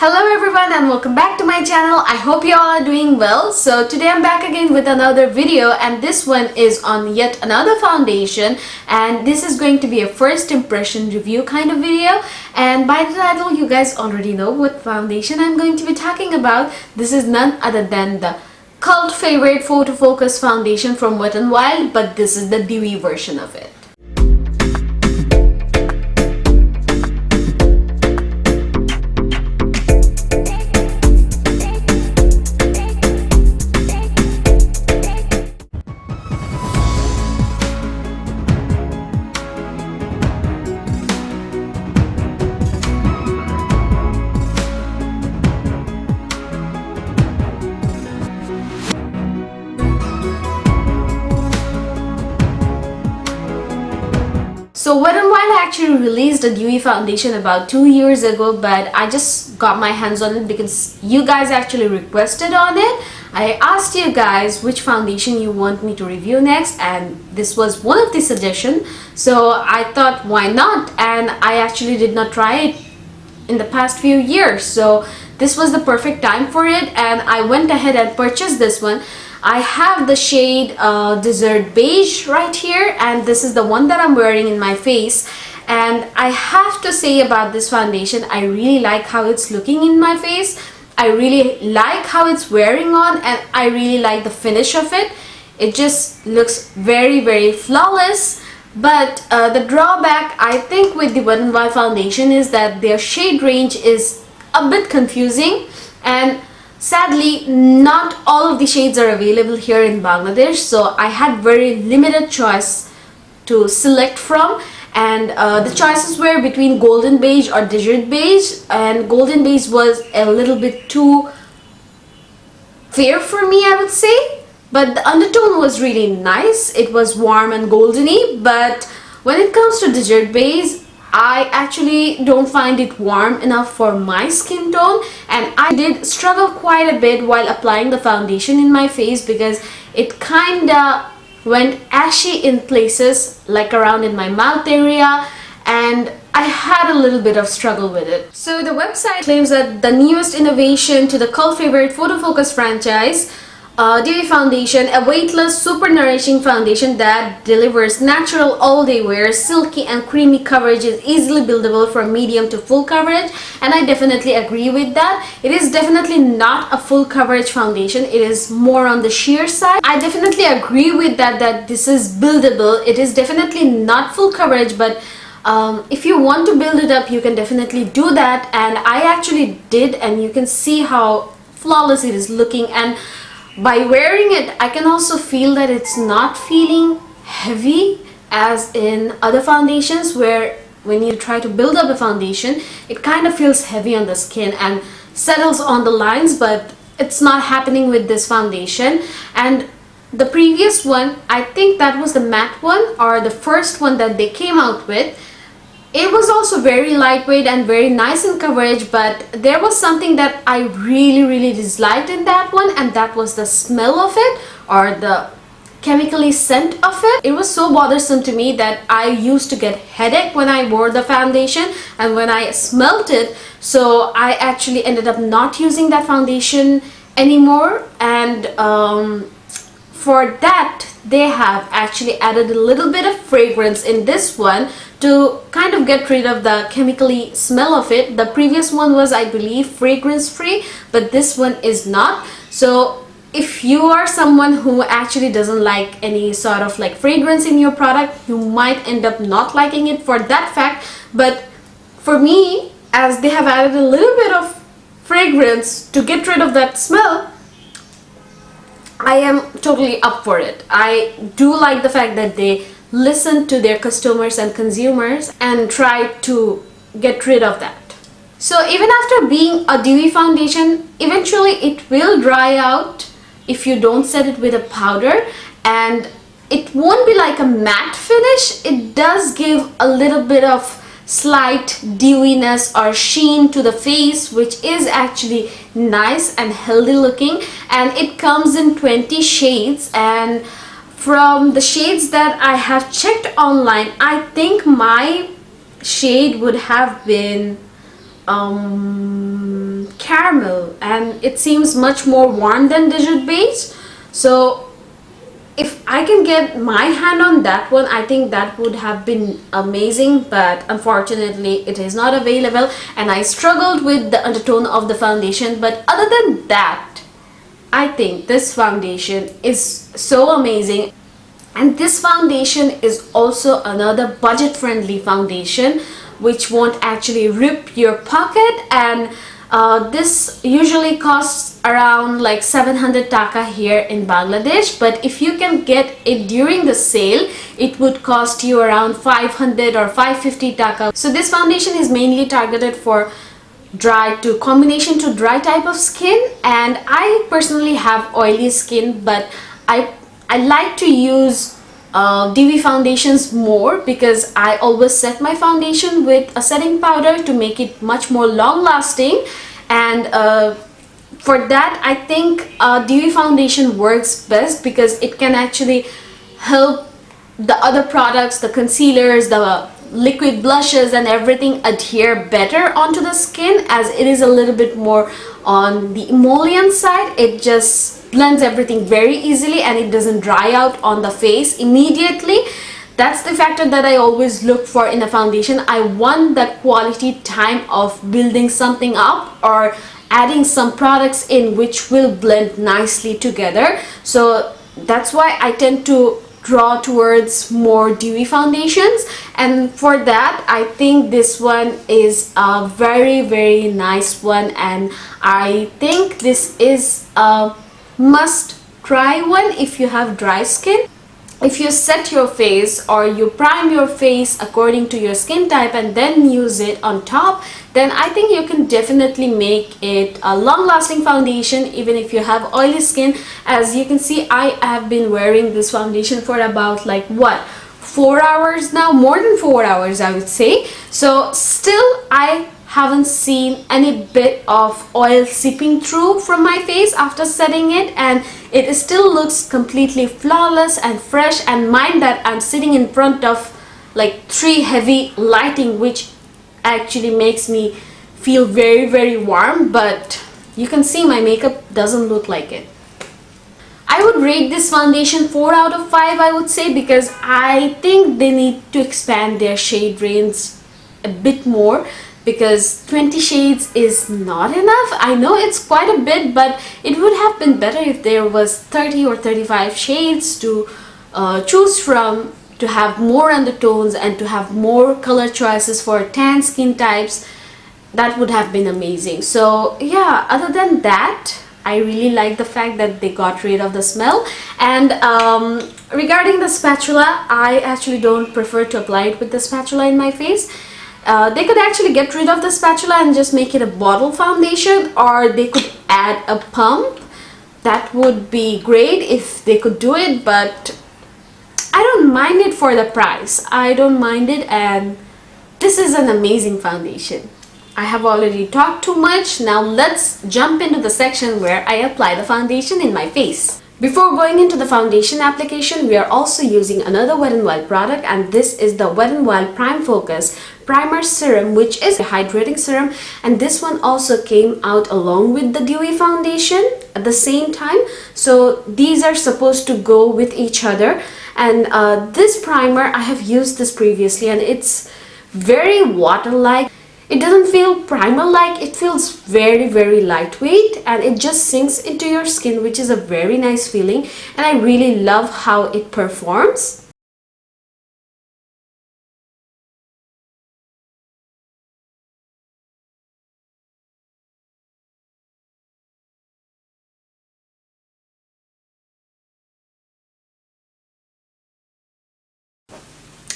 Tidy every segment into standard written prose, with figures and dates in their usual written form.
Hello everyone and welcome back to my channel. I hope you all are doing well. So today I'm back again with another video, and this one is on yet another foundation, and this is going to be a first impression review kind of video. And by the title you guys already know what foundation I'm going to be talking about. This is none other than the cult favorite Photofocus foundation from Wet n Wild, but this is the Dewy version of it. So Wet n Wild actually released a Dewy foundation about 2 years ago, but I just got my hands on it because you guys actually requested on it. I asked you guys which foundation you want me to review next, and this was one of the suggestions. So I thought, why not? And I actually did not try it in the past few years, so this was the perfect time for it, and I went ahead and purchased this one. I have the shade Desert Beige right here, and this is the one that I'm wearing in my face. And I have to say about this foundation, I really like how it's looking in my face. I really like how it's wearing on, and I really like the finish of it. It just looks very flawless. But the drawback I think with the Wet n Wild foundation is that their shade range is a bit confusing, and sadly not all of the shades are available here in Bangladesh, so I had very limited choice to select from, and the choices were between Golden Beige or Desert Beige, and Golden Beige was a little bit too fair for me, I would say. But the undertone was really nice. It was warm and goldeny, but when it comes to Desert Beige, I actually don't find it warm enough for my skin tone, and I did struggle quite a bit while applying the foundation in my face because it kinda went ashy in places, like around in my mouth area, and I had a little bit of struggle with it. So the website claims that the newest innovation to the cult favorite Photofocus franchise, Dewy foundation, a weightless, super nourishing foundation that delivers natural all-day wear, silky and creamy coverage, is easily buildable from medium to full coverage, and I definitely agree with that. It is definitely not a full coverage foundation. It is more on the sheer side. I definitely agree with that this is buildable. It is definitely not full coverage, but if you want to build it up, you can definitely do that, and I actually did, and you can see how flawless it is looking. And by wearing it, I can also feel that it's not feeling heavy as in other foundations, where when you try to build up a foundation, it kind of feels heavy on the skin and settles on the lines, but it's not happening with this foundation. And the previous one, I think that was the matte one, or the first one that they came out with, it was also very lightweight and very nice in coverage, but there was something that I really disliked in that one, and that was the smell of it, or the chemically scent of it. It was so bothersome to me that I used to get headache when I wore the foundation and when I smelt it, so I actually ended up not using that foundation anymore. And for that, they have actually added a little bit of fragrance in this one to kind of get rid of the chemically smell of it. The previous one was, I believe, fragrance free, but this one is not. So if you are someone who actually doesn't like any sort of like fragrance in your product, you might end up not liking it for that fact. But for me, as they have added a little bit of fragrance to get rid of that smell, I am totally up for it. I do like the fact that they listen to their customers and consumers and try to get rid of that. So even after being a dewy foundation, eventually it will dry out if you don't set it with a powder, and it won't be like a matte finish. It does give a little bit of slight dewiness or sheen to the face, which is actually nice and healthy looking, and it comes in 20 shades. And from the shades that I have checked online, I think my shade would have been caramel, and it seems much more warm than Desert Beige. So if I can get my hand on that one, I think that would have been amazing, but unfortunately it is not available, and I struggled with the undertone of the foundation. But other than that, I think this foundation is so amazing. And this foundation is also another budget friendly foundation which won't actually rip your pocket, and this usually costs around like 700 taka here in Bangladesh, but if you can get it during the sale, it would cost you around 500 or 550 taka. So this foundation is mainly targeted for dry to combination to dry type of skin, and I personally have oily skin, but I like to use Dewy foundations more because I always set my foundation with a setting powder to make it much more long lasting. And for that, I think Dewy foundation works best because it can actually help the other products, the concealers, the liquid blushes and everything adhere better onto the skin, as it is a little bit more on the emollient side. It just blends everything very easily and it doesn't dry out on the face immediately. That's the factor that I always look for in a foundation. I want that quality time of building something up or adding some products in which will blend nicely together. So that's why I tend to draw towards more dewy foundations, and for that I think this one is a very nice one, and I think this is a must try one if you have dry skin. If you set your face or you prime your face according to your skin type and then use it on top, then I think you can definitely make it a long-lasting foundation even if you have oily skin. As you can see, I have been wearing this foundation for about like what, 4 hours now, more than 4 hours I would say. So still I haven't seen any bit of oil seeping through from my face after setting it, and it still looks completely flawless and fresh. And mind that I'm sitting in front of like 3 heavy lighting, which actually makes me feel very warm, but you can see my makeup doesn't look like it. I would rate this foundation 4 out of 5, I would say, because I think they need to expand their shade range a bit more, because 20 shades is not enough. I know it's quite a bit, but it would have been better if there was 30 or 35 shades to choose from, to have more undertones and to have more color choices for tan skin types. That would have been amazing. So yeah, other than that, I really like the fact that they got rid of the smell. And regarding the spatula, I actually don't prefer to apply it with the spatula in my face. They could actually get rid of the spatula and just make it a bottle foundation, or they could add a pump. That would be great if they could do it, but I don't mind it for the price. I don't mind it, and this is an amazing foundation. I have already talked too much. Now let's jump into the section where I apply the foundation in my face. Before going into the foundation application, we are also using another Wet n Wild product, and this is the Wet n Wild Prime Focus Primer Serum, which is a hydrating serum, and this one also came out along with the Dewy foundation at the same time. So these are supposed to go with each other, and this primer, I have used this previously and it's very water-like. It doesn't feel primer-like, it feels very lightweight, and it just sinks into your skin, which is a very nice feeling, and I really love how it performs.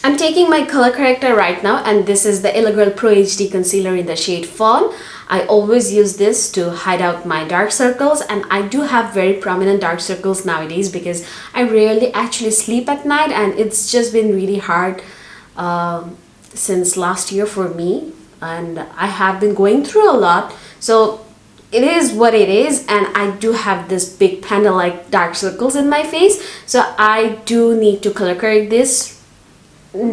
I'm taking my color corrector right now, and this is the Illegirl Pro HD Concealer in the shade Fawn. I always use this to hide out my dark circles, and I do have very prominent dark circles nowadays because I rarely actually sleep at night, and it's just been really hard since last year for me, and I have been going through a lot. So it is what it is, and I do have this big panda-like dark circles in my face, so I do need to color correct this.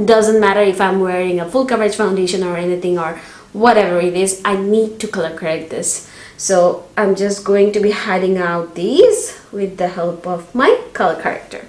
Doesn't matter if I'm wearing a full coverage foundation or anything or whatever it is, I need to color correct this. So I'm just going to be hiding out these with the help of my color corrector.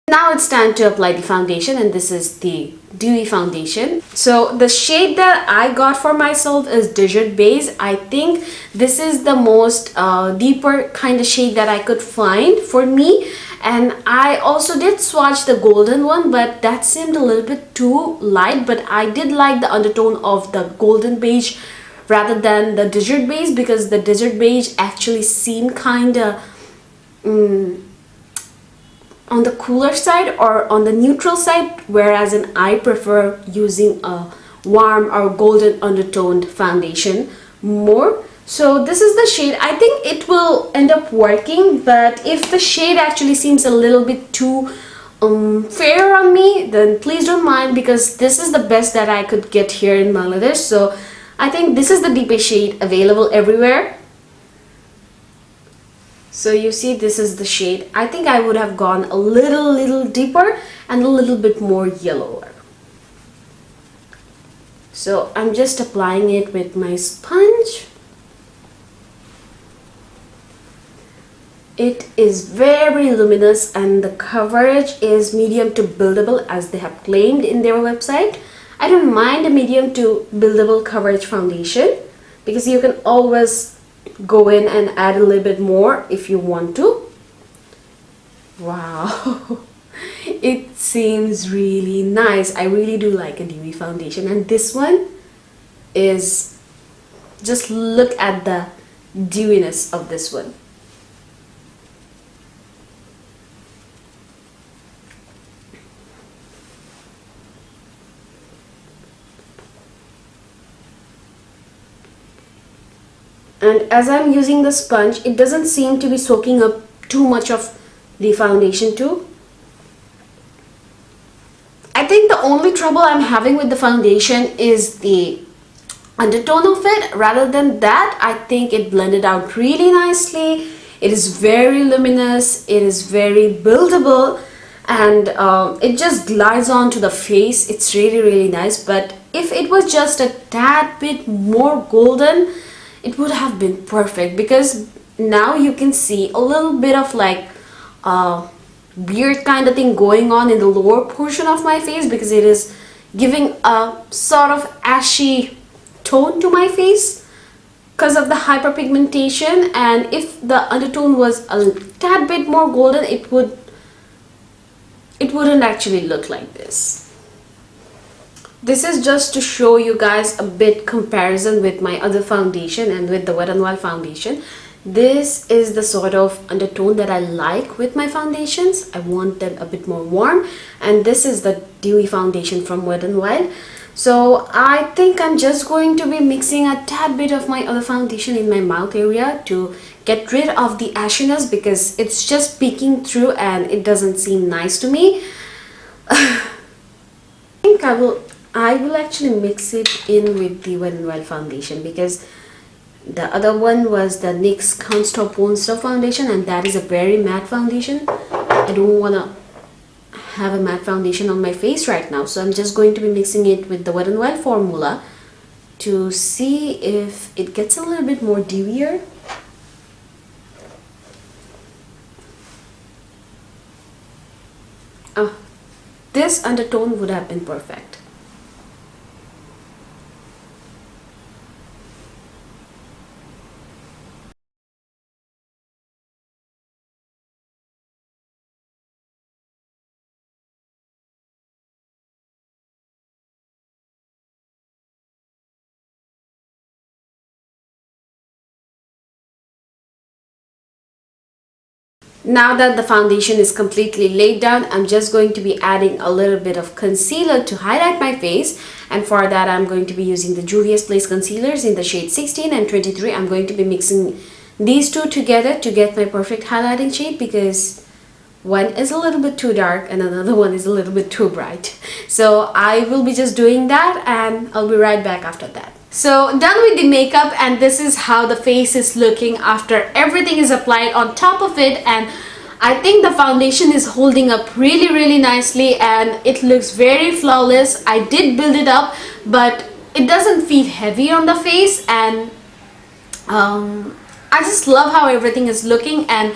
Now it's time to apply the foundation, and this is the Dewy foundation. So the shade that I got for myself is Desert Beige. I think this is the most deeper kind of shade that I could find for me. And I also did swatch the golden one, but that seemed a little bit too light. But I did like the undertone of the golden beige rather than the Desert Beige, because the Desert Beige actually seemed kind of on the cooler side or on the neutral side, whereas I prefer using a warm or golden undertoned foundation more. So this is the shade. I think it will end up working, but if the shade actually seems a little bit too fair on me, then please don't mind, because this is the best that I could get here in Bangladesh. So I think this is the deepest shade available everywhere. So you see, this is the shade. I think I would have gone a little deeper and a little bit more yellower. So I'm just applying it with my sponge. It is very luminous and the coverage is medium to buildable, as they have claimed in their website. I don't mind a medium to buildable coverage foundation, because you can always go in and add a little bit more if you want to. Wow. It seems really nice. I really do like a Dewy foundation, and this one is, just look at the dewiness of this one. And as I'm using the sponge, it doesn't seem to be soaking up too much of the foundation too. I think the only trouble I'm having with the foundation is the undertone of it. Rather than that, I think it blended out really nicely. It is very luminous, it is very buildable, and it just glides onto the face. It's really nice. But if it was just a tad bit more golden, it would have been perfect, because now you can see a little bit of like weird kind of thing going on in the lower portion of my face, because it is giving a sort of ashy tone to my face because of the hyperpigmentation. And if the undertone was a tad bit more golden, it wouldn't actually look like this. This is just to show you guys a bit comparison with my other foundation and with the Wet n Wild foundation. This is the sort of undertone that I like with my foundations. I want them a bit more warm, and this is the Dewy foundation from Wet n Wild. So I think I'm just going to be mixing a tad bit of my other foundation in my mouth area to get rid of the ashiness, because it's just peeking through and it doesn't seem nice to me. I think I will actually mix it in with the Wet n Wild foundation, because the other one was the NYX Contour Pone Stuff foundation, and that is a very matte foundation. I don't want to have a matte foundation on my face right now, so I'm just going to be mixing it with the Wet n Wild formula to see if it gets a little bit more dewier. This undertone would have been perfect. Now that the foundation is completely laid down, I'm just going to be adding a little bit of concealer to highlight my face. And for that, I'm going to be using the Juvia's Place concealers in the shade 16 and 23. I'm going to be mixing these two together to get my perfect highlighting shade, because one is a little bit too dark and another one is a little bit too bright. So I will be just doing that and I'll be right back after that. So done with the makeup, and this is how the face is looking after everything is applied on top of it. And I think the foundation is holding up really nicely and it looks very flawless. I did build it up, but it doesn't feel heavy on the face, and I just love how everything is looking. And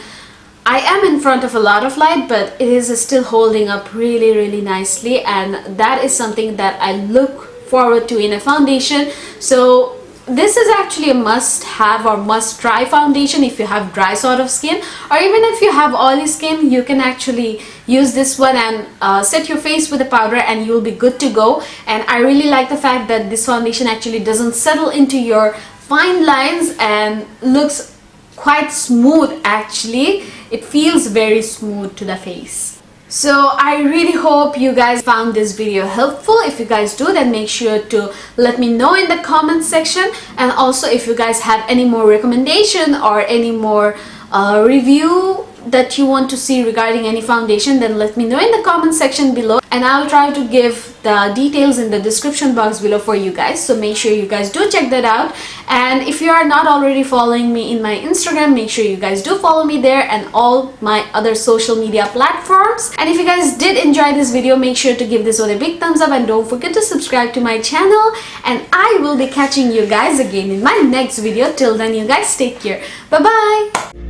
I am in front of a lot of light, but it is still holding up really nicely, and that is something that I look forward to in a foundation. So this is actually a must have or must try foundation if you have dry sort of skin, or even if you have oily skin, you can actually use this one and set your face with a powder and you'll be good to go. And I really like the fact that this foundation actually doesn't settle into your fine lines and looks quite smooth. Actually, it feels very smooth to the face. So I really hope you guys found this video helpful. If you guys do, then make sure to let me know in the comment section. And also, if you guys have any more recommendation or any more review that you want to see regarding any foundation, then let me know in the comment section below, and I'll try to give the details in the description box below for you guys. So make sure you guys do check that out. And if you are not already following me in my Instagram, make sure you guys do follow me there and all my other social media platforms. And if you guys did enjoy this video, make sure to give this one a big thumbs up and don't forget to subscribe to my channel. And I will be catching you guys again in my next video. Till then, you guys take care. Bye bye.